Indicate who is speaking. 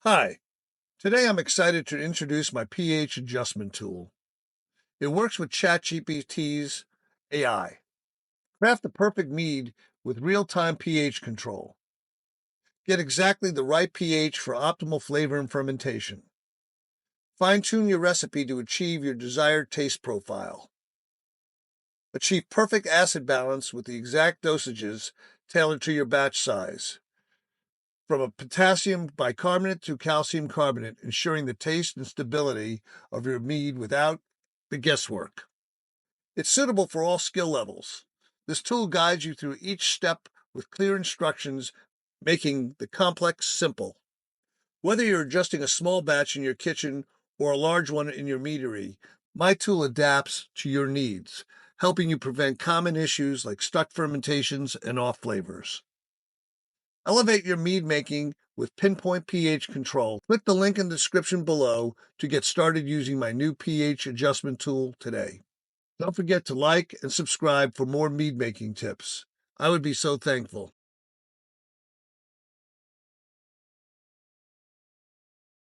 Speaker 1: Hi, today I'm excited to introduce my pH adjustment tool. It works with ChatGPT's AI. Craft the perfect mead with real-time pH control. Get exactly the right pH for optimal flavor and fermentation. Fine-tune your recipe to achieve your desired taste profile. Achieve perfect acid balance with the exact dosages tailored to your batch size. From a potassium bicarbonate to calcium carbonate, ensuring the taste and stability of your mead without the guesswork. It's suitable for all skill levels. This tool guides you through each step with clear instructions, making the complex simple. Whether you're adjusting a small batch in your kitchen or a large one in your meadery, my tool adapts to your needs, helping you prevent common issues like stuck fermentations and off flavors. Elevate your mead making with pinpoint pH control. Click the link in the description below to get started using my new pH adjustment tool today. Don't forget to like and subscribe for more mead making tips. I would be so thankful.